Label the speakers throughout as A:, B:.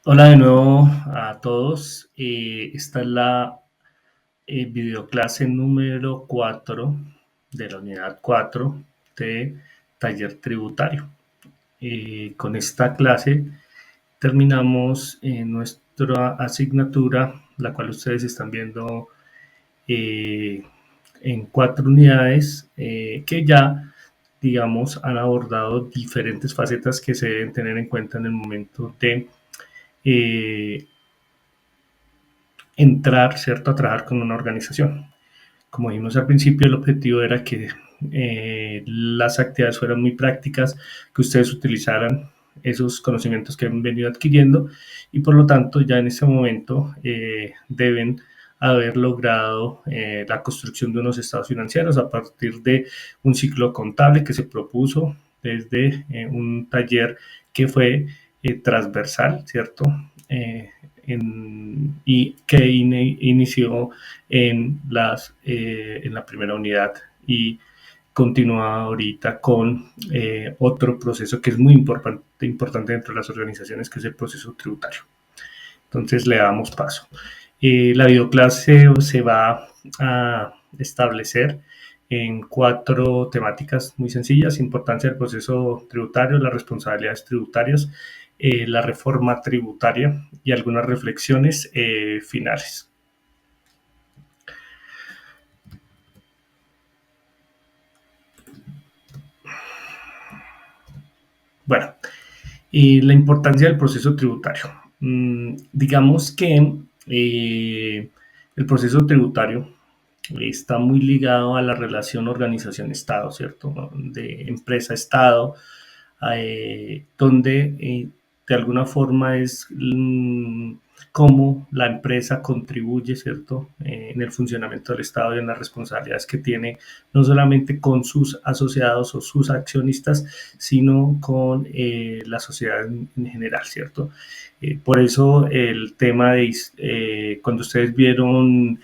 A: Hola de nuevo a todos. Esta es la videoclase número 4 de la unidad 4 de taller tributario. Con esta clase terminamos nuestra asignatura, la cual ustedes están viendo eh, en 4 unidades que ya, digamos, han abordado diferentes facetas que se deben tener en cuenta en el momento de eh, entrar, ¿cierto?, a trabajar con una organización. Como dijimos al principio, el objetivo era que las actividades fueran muy prácticas, que ustedes utilizaran esos conocimientos que han venido adquiriendo y por lo tanto ya en este momento deben haber logrado la construcción de unos estados financieros a partir de un ciclo contable que se propuso desde un taller que fue transversal, ¿cierto? Y que inició en la primera unidad y continúa ahorita con otro proceso que es muy importante dentro de las organizaciones, que es el proceso tributario. Entonces le damos paso. La videoclase se va a establecer en 4 temáticas muy sencillas: importancia del proceso tributario, las responsabilidades tributarias, la reforma tributaria y algunas reflexiones finales. Bueno, la importancia del proceso tributario. Digamos que el proceso tributario está muy ligado a la relación organización-estado, ¿cierto? ¿No? De empresa-estado, donde de alguna forma es cómo la empresa contribuye, ¿cierto?, en el funcionamiento del Estado y en las responsabilidades que tiene, no solamente con sus asociados o sus accionistas, sino con la sociedad en general, ¿cierto? Por eso el tema de cuando ustedes vieron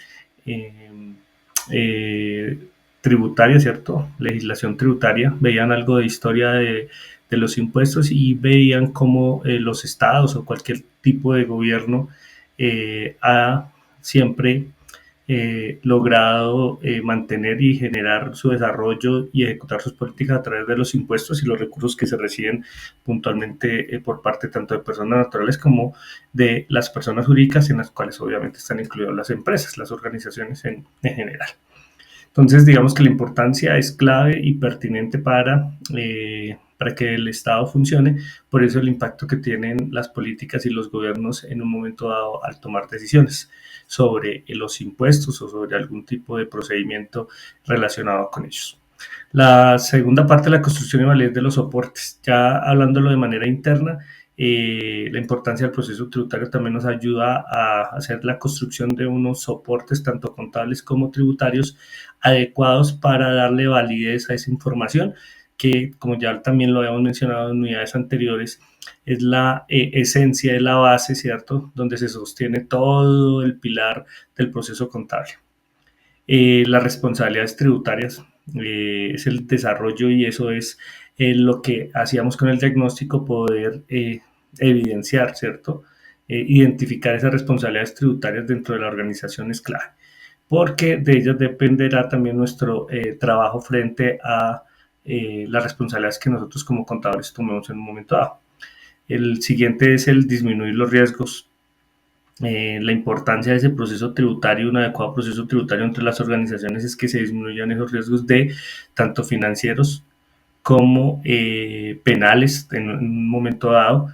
A: eh, eh, tributaria, ¿cierto? Legislación tributaria, veían algo de historia de los impuestos y veían cómo los estados o cualquier tipo de gobierno ha siempre logrado mantener y generar su desarrollo y ejecutar sus políticas a través de los impuestos y los recursos que se reciben puntualmente por parte tanto de personas naturales como de las personas jurídicas, en las cuales obviamente están incluidas las empresas, las organizaciones en general. Entonces, digamos que la importancia es clave y pertinente para que el Estado funcione, por eso el impacto que tienen las políticas y los gobiernos en un momento dado al tomar decisiones sobre los impuestos o sobre algún tipo de procedimiento relacionado con ellos. La segunda parte de la construcción y validez de los soportes, ya hablándolo de manera interna, la importancia del proceso tributario también nos ayuda a hacer la construcción de unos soportes, tanto contables como tributarios, adecuados para darle validez a esa información, que como ya también lo habíamos mencionado en unidades anteriores, es la esencia de la base, ¿cierto?, donde se sostiene todo el pilar del proceso contable. Las responsabilidades tributarias es el desarrollo y eso es lo que hacíamos con el diagnóstico, poder evidenciar, ¿cierto? Identificar esas responsabilidades tributarias dentro de la organización es clave, porque de ellas dependerá también nuestro trabajo frente a las responsabilidades que nosotros como contadores tomemos en un momento dado. El siguiente es el disminuir los riesgos. La importancia de ese proceso tributario, un adecuado proceso tributario entre las organizaciones, es que se disminuyan esos riesgos de tanto financieros como penales en un momento dado,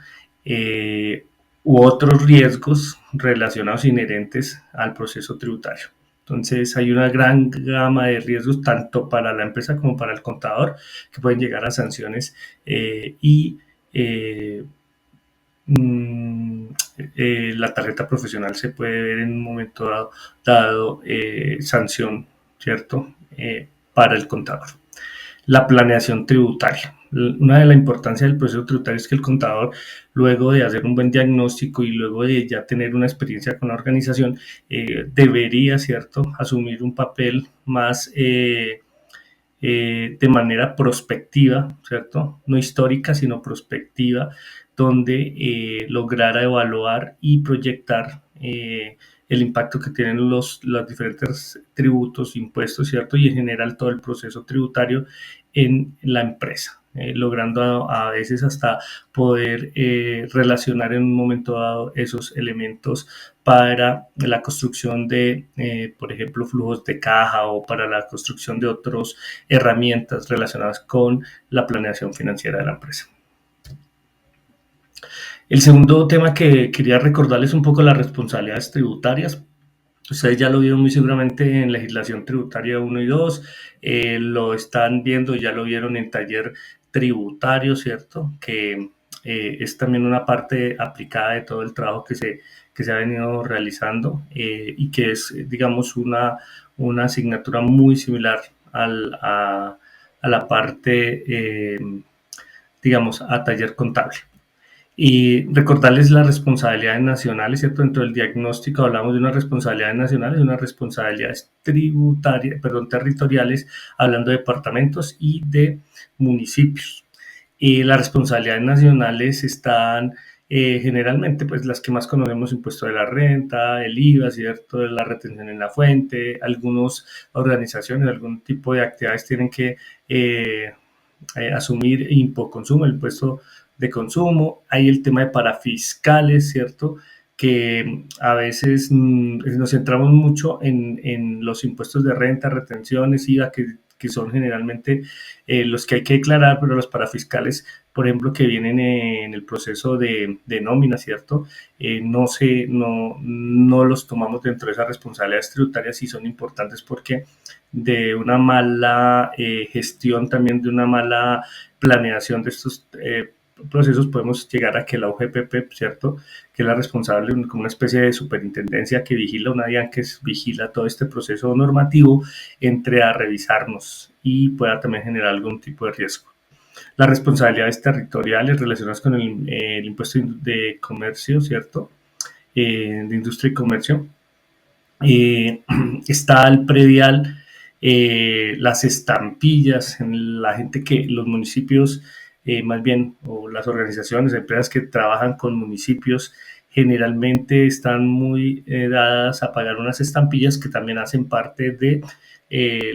A: eh, u otros riesgos relacionados inherentes al proceso tributario. Entonces hay una gran gama de riesgos tanto para la empresa como para el contador, que pueden llegar a sanciones y la tarjeta profesional se puede ver en un momento dado sanción, ¿cierto? Para el contador. La planeación tributaria. Una de las importancias del proceso tributario es que el contador, luego de hacer un buen diagnóstico y luego de ya tener una experiencia con la organización, debería, ¿cierto?, asumir un papel más de manera prospectiva, ¿cierto? No histórica, sino prospectiva, donde lograra evaluar y proyectar el impacto que tienen los diferentes tributos, impuestos, ¿cierto? Y en general todo el proceso tributario en la empresa, logrando a veces hasta poder relacionar en un momento dado esos elementos para la construcción de, por ejemplo, flujos de caja o para la construcción de otras herramientas relacionadas con la planeación financiera de la empresa. El segundo tema que quería recordarles un poco las responsabilidades tributarias. Ustedes ya lo vieron muy seguramente en legislación tributaria 1 y 2, lo están viendo, ya lo vieron en taller tributario, ¿cierto? Que es también una parte aplicada de todo el trabajo que se ha venido realizando y que es, digamos, una asignatura muy similar a la parte, digamos, a taller contable. Y recordarles las responsabilidades nacionales, ¿cierto? Dentro del diagnóstico hablamos de unas responsabilidades nacionales y unas responsabilidades tributarias, perdón, territoriales, hablando de departamentos y de municipios. Y las responsabilidades nacionales están generalmente, pues las que más conocemos, impuesto de la renta, el IVA, ¿cierto? La retención en la fuente, algunas organizaciones, algún tipo de actividades tienen que asumir impoconsumo, el impuesto de consumo, hay el tema de parafiscales, ¿cierto? Que a veces nos centramos mucho en los impuestos de renta, retenciones, IVA, que son generalmente los que hay que declarar, pero los parafiscales, por ejemplo, que vienen en el proceso de nómina, ¿cierto? No los tomamos dentro de esas responsabilidades tributarias y son importantes porque de una mala gestión, también de una mala planeación de estos procesos, podemos llegar a que la UGPP, ¿cierto?, que es la responsable como una especie de superintendencia que vigila, una DIAN que vigila todo este proceso normativo, entre a revisarnos y pueda también generar algún tipo de riesgo. Las responsabilidades territoriales relacionadas con el impuesto de comercio, ¿cierto?, de industria y comercio. Está el predial, las estampillas, la gente que los municipios, más bien, o las organizaciones, empresas que trabajan con municipios, generalmente están muy dadas a pagar unas estampillas que también hacen parte de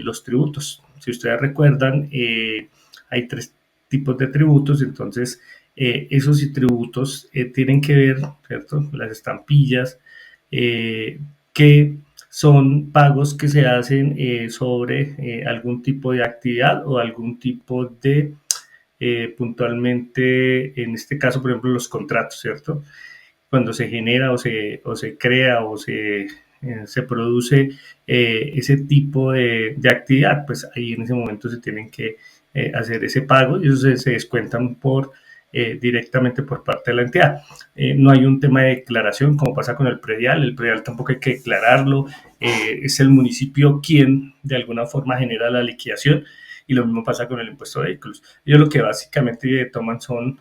A: los tributos. Si ustedes recuerdan, hay tres tipos de tributos, entonces esos tributos tienen que ver, ¿cierto?, las estampillas, que son pagos que se hacen sobre algún tipo de actividad o algún tipo de, puntualmente, en este caso, por ejemplo, los contratos, ¿cierto? Cuando se genera o se crea o se produce ese tipo de actividad, pues ahí en ese momento se tienen que hacer ese pago y eso se descuentan directamente por parte de la entidad. No hay un tema de declaración como pasa con el predial tampoco hay que declararlo, es el municipio quien de alguna forma genera la liquidación y lo mismo pasa con el impuesto de vehículos. Ellos lo que básicamente toman son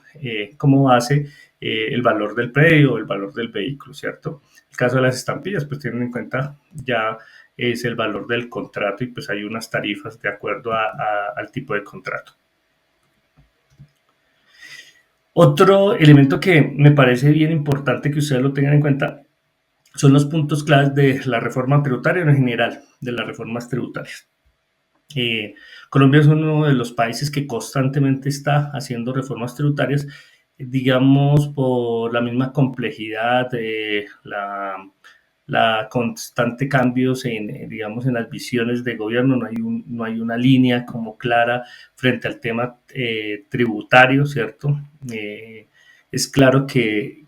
A: como base el valor del predio o el valor del vehículo, ¿cierto? El caso de las estampillas, pues tienen en cuenta ya es el valor del contrato y pues hay unas tarifas de acuerdo al tipo de contrato. Otro elemento que me parece bien importante que ustedes lo tengan en cuenta son los puntos claves de la reforma tributaria en general, de las reformas tributarias. Colombia es uno de los países que constantemente está haciendo reformas tributarias, digamos, por la misma complejidad, la constante cambios digamos, en las visiones de gobierno, no hay una línea como clara frente al tema tributario, ¿cierto? Es claro que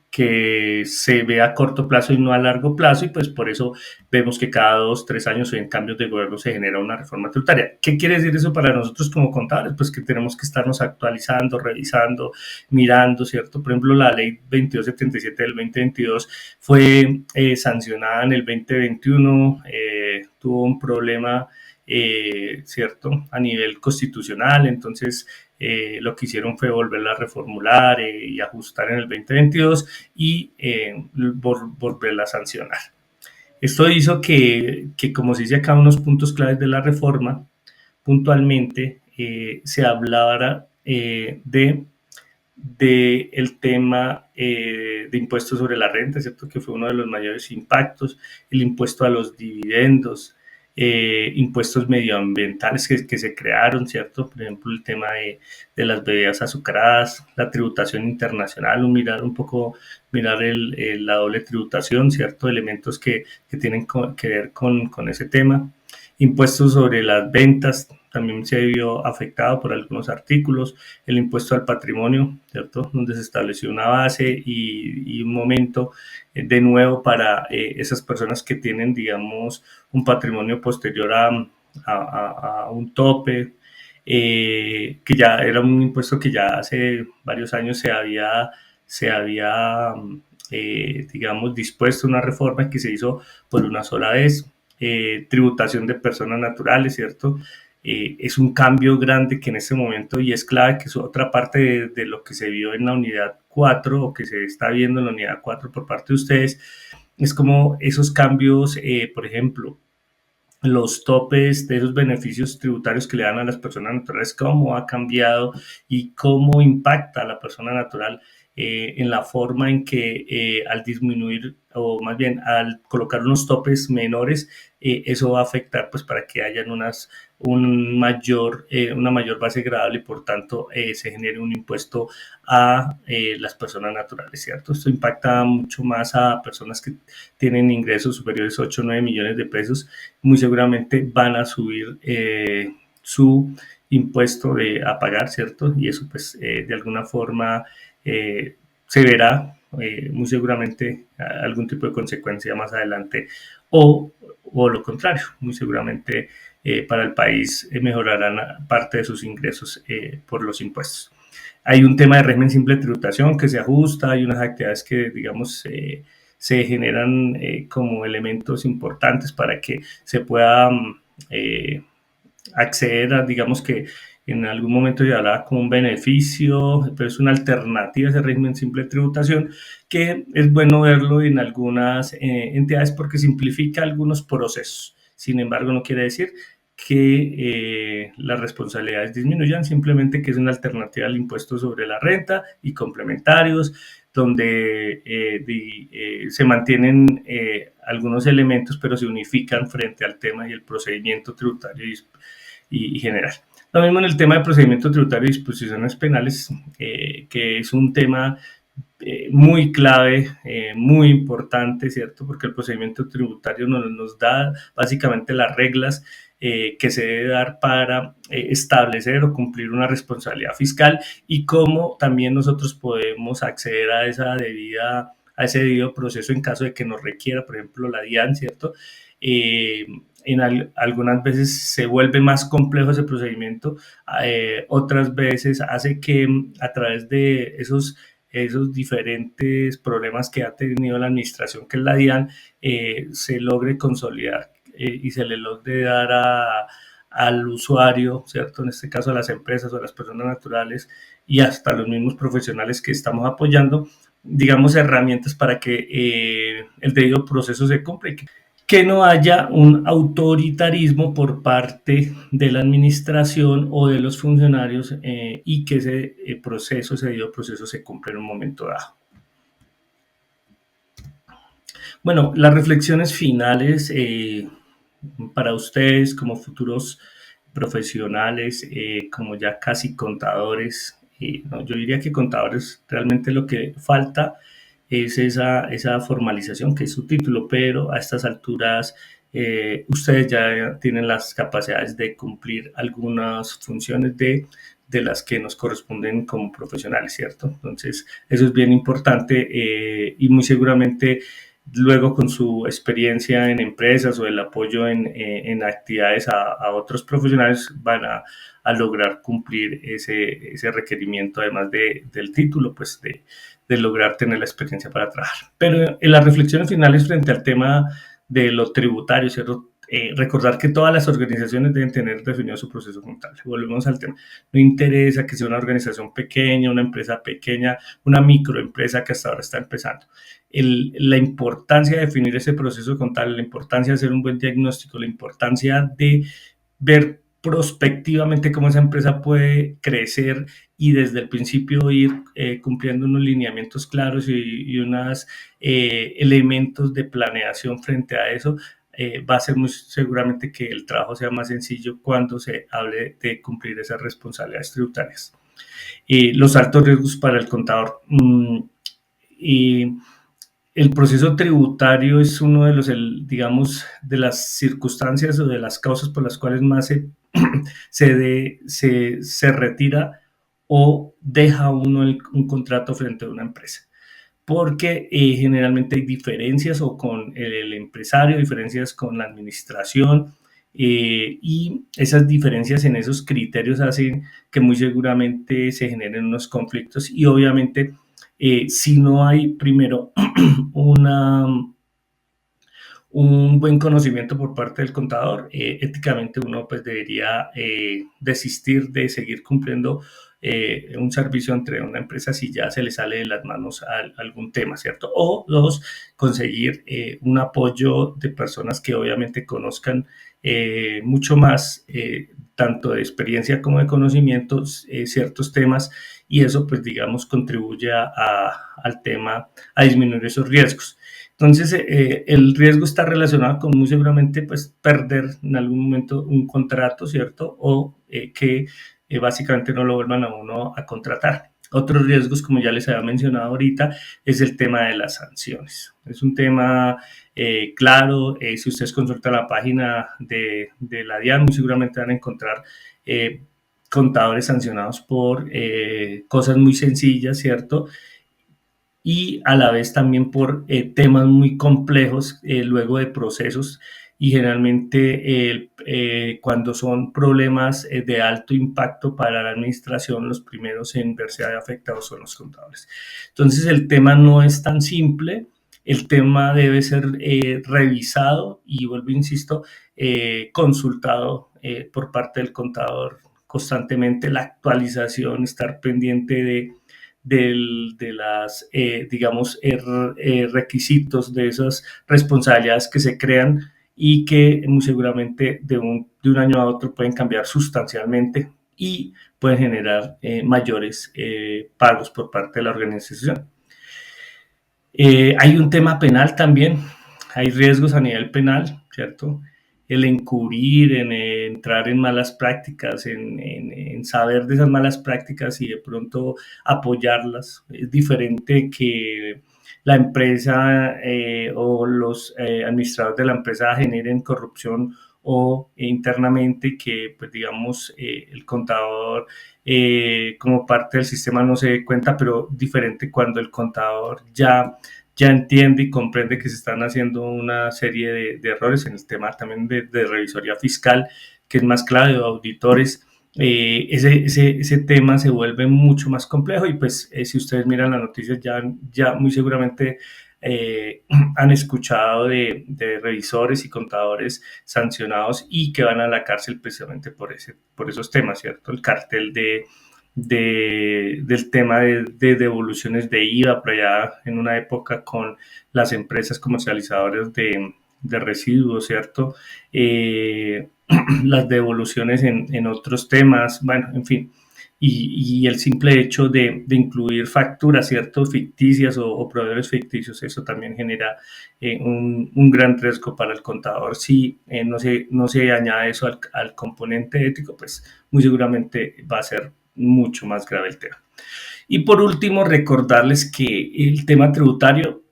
A: se ve a corto plazo y no a largo plazo y pues por eso vemos que cada 2, 3 años en cambios de gobierno se genera una reforma tributaria. ¿Qué quiere decir eso para nosotros como contables? Pues que tenemos que estarnos actualizando, revisando, mirando, ¿cierto? Por ejemplo, la ley 2277 del 2022 fue sancionada en el 2021, tuvo un problema, ¿cierto?, a nivel constitucional, entonces lo que hicieron fue volverla a reformular y ajustar en el 2022 y volverla a sancionar. Esto hizo como se dice acá, unos puntos claves de la reforma, puntualmente se hablara de del tema de impuestos sobre la renta, ¿cierto? Que fue uno de los mayores impactos, el impuesto a los dividendos, impuestos medioambientales que se crearon, ¿cierto? Por ejemplo, el tema de las bebidas azucaradas, la tributación internacional, mirar la doble tributación, ¿cierto? Elementos que tienen que ver con ese tema. Impuestos sobre las ventas también se vio afectado por algunos artículos, el impuesto al patrimonio, ¿cierto? Donde se estableció una base y un momento de nuevo para esas personas que tienen, digamos, un patrimonio posterior a un tope, que ya era un impuesto que ya hace varios años se había digamos, dispuesto una reforma que se hizo por una sola vez. Tributación de personas naturales, ¿cierto? Es un cambio grande que en este momento, y es clave, que es otra parte de lo que se vio en la unidad 4 o que se está viendo en la unidad 4 por parte de ustedes, es como esos cambios, por ejemplo, los topes de esos beneficios tributarios que le dan a las personas naturales, cómo ha cambiado y cómo impacta a la persona natural en la forma en que al disminuir o más bien al colocar unos topes menores, eso va a afectar pues para que hayan una mayor base gradable y por tanto se genere un impuesto a las personas naturales, ¿cierto? Esto impacta mucho más a personas que tienen ingresos superiores a 8 o 9 millones de pesos, muy seguramente van a subir su impuesto a pagar, ¿cierto? Y eso pues de alguna forma se verá muy seguramente algún tipo de consecuencia más adelante o lo contrario, muy seguramente para el país mejorarán parte de sus ingresos por los impuestos. Hay un tema de régimen simple de tributación que se ajusta, hay unas actividades que, digamos, se generan como elementos importantes para que se pueda eh, acceder a, digamos que en algún momento ya hablaba como un beneficio, pero es una alternativa a ese régimen simple de tributación, que es bueno verlo en algunas entidades porque simplifica algunos procesos. Sin embargo, no quiere decir que las responsabilidades disminuyan, simplemente que es una alternativa al impuesto sobre la renta y complementarios, donde se mantienen algunos elementos, pero se unifican frente al tema y el procedimiento tributario y general. Lo mismo en el tema de procedimiento tributario y disposiciones penales, que es un tema muy clave, muy importante, ¿cierto? Porque el procedimiento tributario nos da básicamente las reglas que se debe dar para establecer o cumplir una responsabilidad fiscal y cómo también nosotros podemos acceder a a ese debido proceso en caso de que nos requiera, por ejemplo, la DIAN, ¿cierto? Algunas veces se vuelve más complejo ese procedimiento, otras veces hace que a través de esos diferentes problemas que ha tenido la administración, que es la DIAN, se logre consolidar y se le logre dar al usuario, ¿cierto? En este caso a las empresas o a las personas naturales y hasta los mismos profesionales que estamos apoyando, digamos, herramientas para que el debido proceso se cumpla y que no haya un autoritarismo por parte de la administración o de los funcionarios y que ese debido proceso se cumpla en un momento dado. Bueno, las reflexiones finales para ustedes como futuros profesionales, como ya casi contadores, no, yo diría que contadores realmente lo que falta es esa formalización que es su título, pero a estas alturas ustedes ya tienen las capacidades de cumplir algunas funciones de las que nos corresponden como profesionales, ¿cierto? Entonces, eso es bien importante y muy seguramente luego con su experiencia en empresas o el apoyo en actividades a otros profesionales van a lograr cumplir ese requerimiento, además del título, pues de lograr tener la experiencia para trabajar. Pero en las reflexiones finales frente al tema de lo tributario, ¿cierto? Recordar que todas las organizaciones deben tener definido su proceso contable. Volvemos al tema. No interesa que sea una organización pequeña, una empresa pequeña, una microempresa que hasta ahora está empezando. La importancia de definir ese proceso contable, la importancia de hacer un buen diagnóstico, la importancia de ver prospectivamente cómo esa empresa puede crecer y desde el principio ir cumpliendo unos lineamientos claros y unos elementos de planeación frente a eso, va a ser muy seguramente que el trabajo sea más sencillo cuando se hable de cumplir esas responsabilidades tributarias. Los altos riesgos para el contador. Y el proceso tributario es uno de los, digamos, de las circunstancias o de las causas por las cuales más se retira o deja uno un contrato frente a una empresa. Porque generalmente hay diferencias o con el empresario, diferencias con la administración, y esas diferencias en esos criterios hacen que muy seguramente se generen unos conflictos y obviamente si no hay primero una, un buen conocimiento por parte del contador, éticamente uno pues debería desistir de seguir cumpliendo un servicio entre una empresa si ya se le sale de las manos algún tema, ¿cierto? O dos, conseguir un apoyo de personas que obviamente conozcan mucho más, tanto de experiencia como de conocimientos, ciertos temas, y eso pues digamos contribuye al tema, a disminuir esos riesgos. Entonces, el riesgo está relacionado con muy seguramente pues, perder en algún momento un contrato, ¿cierto? O que básicamente no lo vuelvan a uno a contratar. Otros riesgos, como ya les había mencionado ahorita, es el tema de las sanciones. Es un tema claro, si ustedes consultan la página de la DIAN, muy seguramente van a encontrar contadores sancionados por cosas muy sencillas, ¿cierto? Y a la vez también por temas muy complejos luego de procesos y generalmente cuando son problemas de alto impacto para la administración, los primeros en verse afectados son los contadores. Entonces el tema no es tan simple, el tema debe ser revisado y vuelvo, insisto, consultado por parte del contador constantemente, la actualización, estar pendiente de las, digamos, requisitos de esas responsabilidades que se crean y que muy seguramente de un año a otro pueden cambiar sustancialmente y pueden generar mayores pagos por parte de la organización. Hay un tema penal también, hay riesgos a nivel penal, ¿cierto? El encubrir, en entrar en malas prácticas, en saber de esas malas prácticas y de pronto apoyarlas. Es diferente que la empresa o los administradores de la empresa generen corrupción o internamente que, pues digamos, el contador como parte del sistema no se dé cuenta, pero diferente cuando el contador ya entiende y comprende que se están haciendo una serie de errores en el tema también de revisoría fiscal, que es más clave, de auditores. Ese tema se vuelve mucho más complejo y pues si ustedes miran las noticias ya muy seguramente han escuchado de revisores y contadores sancionados y que van a la cárcel precisamente por esos temas, ¿cierto? El cartel del tema de devoluciones de IVA, por allá en una época con las empresas comercializadoras de residuos, ¿cierto? Las devoluciones en otros temas, bueno, en fin. Y el simple hecho de incluir facturas, ¿cierto? Ficticias o proveedores ficticios, eso también genera un gran riesgo para el contador. Si no se añade eso al componente ético, pues muy seguramente va a ser mucho más grave el tema. Y por último, recordarles que el tema tributario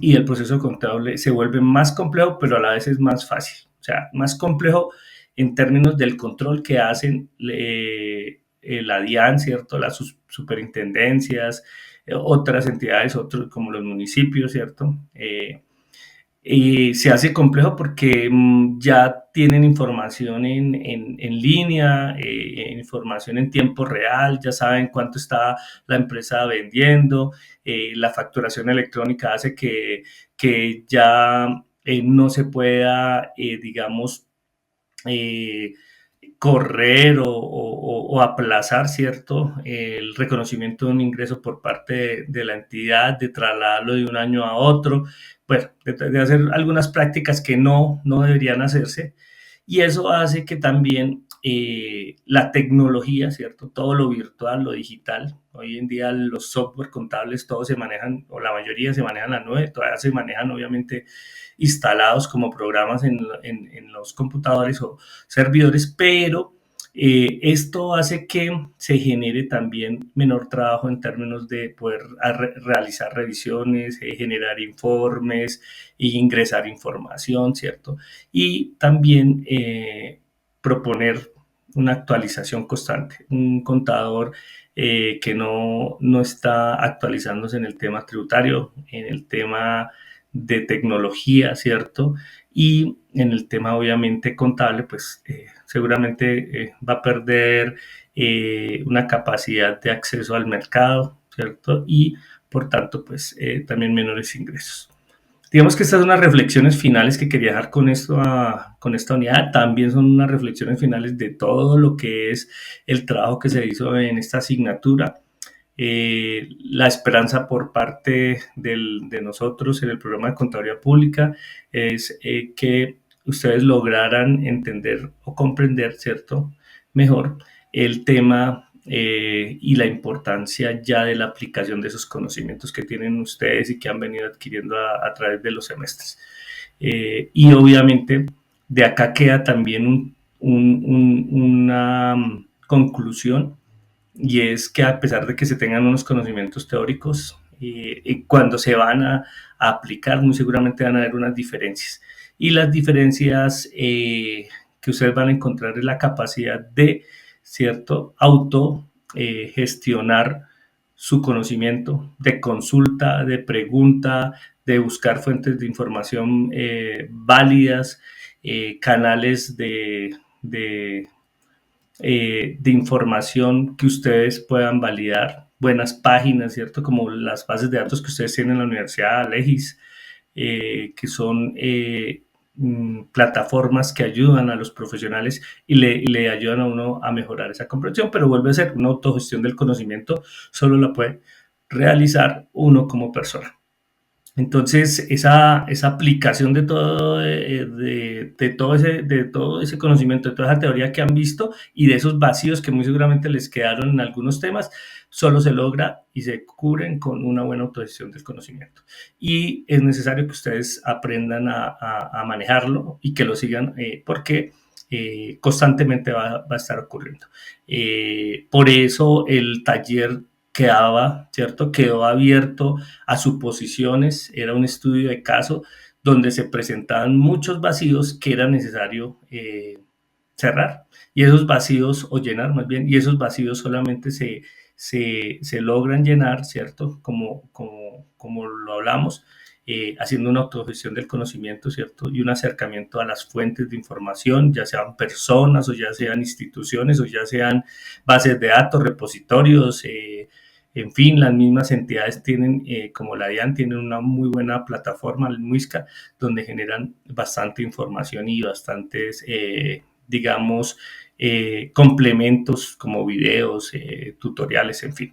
A: y el proceso contable se vuelve más complejo, pero a la vez es más fácil. O sea, más complejo en términos del control que hacen la DIAN, ¿cierto? Las superintendencias, otras entidades, otros como los municipios, ¿cierto? Se hace complejo porque ya tienen información en línea, información en tiempo real, ya saben cuánto está la empresa vendiendo, la facturación electrónica hace que ya no se pueda, digamos, correr o aplazar, ¿cierto? El reconocimiento de un ingreso por parte de la entidad, de trasladarlo de un año a otro, bueno, de hacer algunas prácticas que no deberían hacerse y eso hace que también la tecnología, ¿cierto? Todo lo virtual, lo digital, hoy en día los software contables todos se manejan, o la mayoría se manejan en la nube, todavía se manejan obviamente instalados como programas en los computadores o servidores, pero esto hace que se genere también menor trabajo en términos de poder realizar revisiones, generar informes e ingresar información, ¿cierto? Y también proponer una actualización constante. Un contador que no está actualizándose en el tema tributario, en el tema de tecnología, ¿cierto? Y en el tema obviamente contable, pues seguramente va a perder una capacidad de acceso al mercado, ¿cierto? Y por tanto, pues también menores ingresos. Digamos que estas son las reflexiones finales que quería dejar con esto, con esta unidad. También son unas reflexiones finales de todo lo que es el trabajo que se hizo en esta asignatura. La esperanza por parte de nosotros en el programa de Contaduría Pública es que ustedes lograran entender o comprender, ¿cierto? Mejor el tema y la importancia ya de la aplicación de esos conocimientos que tienen ustedes y que han venido adquiriendo a través de los semestres. Y obviamente de acá queda también una conclusión, y es que a pesar de que se tengan unos conocimientos teóricos, cuando se van a aplicar muy seguramente van a haber unas diferencias. Y las diferencias que ustedes van a encontrar es la capacidad de, ¿cierto?, gestionar su conocimiento, de consulta, de pregunta, de buscar fuentes de información válidas, canales de información que ustedes puedan validar, buenas páginas, ¿cierto? Como las bases de datos que ustedes tienen en la Universidad Legis, que son plataformas que ayudan a los profesionales y le ayudan a uno a mejorar esa comprensión, pero vuelve a ser una autogestión del conocimiento, solo la puede realizar uno como persona. Entonces, esa aplicación de todo ese conocimiento, de toda esa teoría que han visto y de esos vacíos que muy seguramente les quedaron en algunos temas, solo se logra y se cubren con una buena autogestión del conocimiento. Y es necesario que ustedes aprendan a manejarlo y que lo sigan porque constantemente va a estar ocurriendo. Por eso el taller quedó abierto a suposiciones, era un estudio de caso donde se presentaban muchos vacíos que era necesario cerrar, y esos vacíos, o llenar más bien, y esos vacíos solamente se logran llenar, ¿cierto? Como lo hablamos, haciendo una autogestión del conocimiento, ¿cierto? Y un acercamiento a las fuentes de información, ya sean personas o ya sean instituciones o ya sean bases de datos, repositorios, en fin, las mismas entidades tienen, como la DIAN, tienen una muy buena plataforma, el MUISCA, donde generan bastante información y bastantes, digamos, complementos como videos, tutoriales, en fin.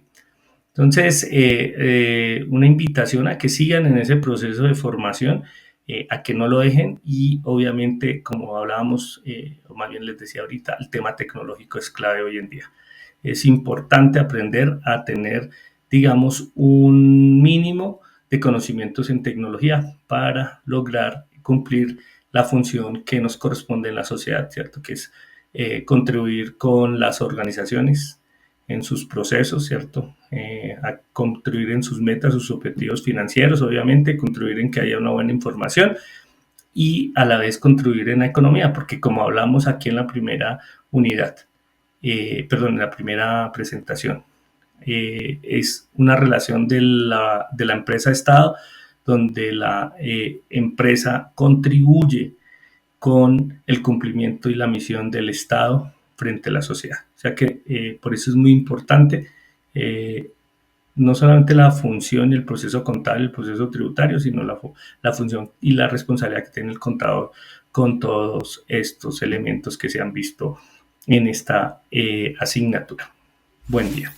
A: Entonces, una invitación a que sigan en ese proceso de formación, a que no lo dejen y obviamente, como hablábamos, o más bien les decía ahorita, el tema tecnológico es clave hoy en día. Es importante aprender a tener, digamos, un mínimo de conocimientos en tecnología para lograr cumplir la función que nos corresponde en la sociedad, ¿cierto? Que es contribuir con las organizaciones en sus procesos, ¿cierto? A contribuir en sus metas, sus objetivos financieros, obviamente, contribuir en que haya una buena información y a la vez contribuir en la economía, porque como hablamos aquí en la primera unidad, en la primera presentación, es una relación de la empresa-Estado, donde la empresa contribuye con el cumplimiento y la misión del Estado frente a la sociedad. O sea que por eso es muy importante no solamente la función y el proceso contable, el proceso tributario, sino la función y la responsabilidad que tiene el contador con todos estos elementos que se han visto en esta asignatura. Buen día.